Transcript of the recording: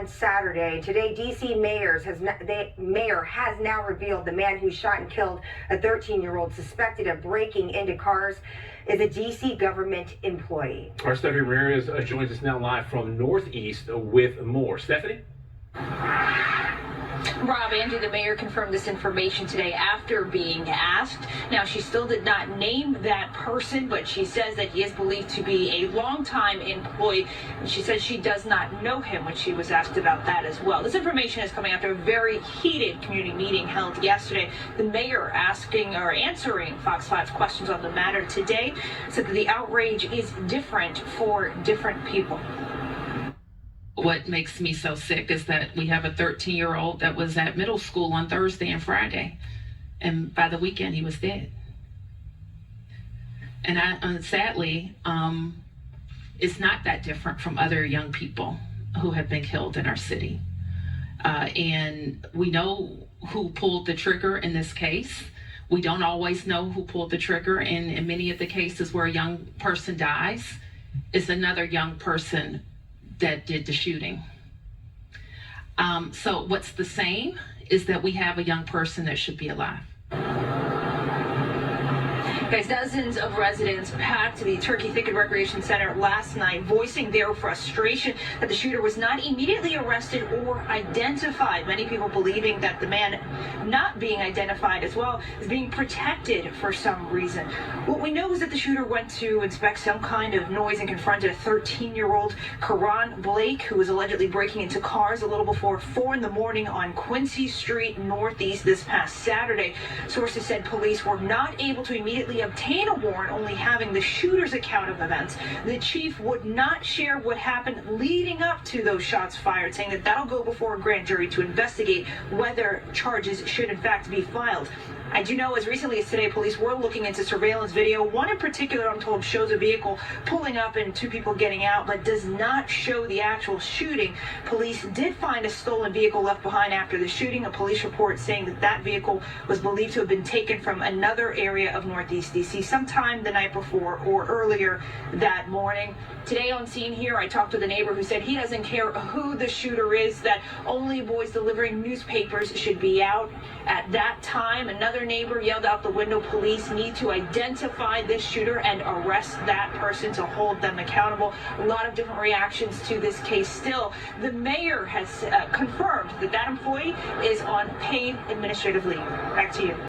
on Saturday. Today, D.C. mayor has now revealed the man who shot and killed a 13-year-old suspected of breaking into cars is a D.C. government employee. Our Stephanie Ramirez joins us now live from Northeast with more. Stephanie? Rob, Angie, the mayor confirmed this information today after being asked. Now, she still did not name that person, but she says that he is believed to be a longtime employee. And she says she does not know him when she was asked about that as well. This information is coming after a very heated community meeting held yesterday. The mayor answering Fox 5's questions on the matter today said that the outrage is different for different people. What makes me so sick is that we have a 13-year-old that was at middle school on Thursday and Friday, and by the weekend he was dead. And sadly, it's not that different from other young people who have been killed in our city. And we know who pulled the trigger in this case. We don't always know who pulled the trigger, and in many of the cases where a young person dies, it's another young person that did the shooting. So what's the same is that we have a young person that should be alive. Guys, dozens of residents packed the Turkey Thicket Recreation Center last night, voicing their frustration that the shooter was not immediately arrested or identified. Many people believing that the man not being identified as well is being protected for some reason. What we know is that the shooter went to inspect some kind of noise and confronted a 13-year-old, Karon Blake, who was allegedly breaking into cars a little before 4 in the morning on Quincy Street Northeast this past Saturday. Sources said police were not able to immediately obtain a warrant, only having the shooter's account of events. The chief would not share what happened leading up to those shots fired, saying that that'll go before a grand jury to investigate whether charges should in fact be filed. I do know as recently as today, police were looking into surveillance video. One in particular, I'm told, shows a vehicle pulling up and 2 people getting out, but does not show the actual shooting. Police did find a stolen vehicle left behind after the shooting. A police report saying that that vehicle was believed to have been taken from another area of Northeast D.C. sometime the night before or earlier that morning. Today on scene here, I talked with a neighbor who said he doesn't care who the shooter is, that only boys delivering newspapers should be out at that time. Another neighbor yelled out the window, police need to identify this shooter and arrest that person to hold them accountable. A lot of different reactions to this case still. The mayor has confirmed that that employee is on paid administrative leave. Back to you.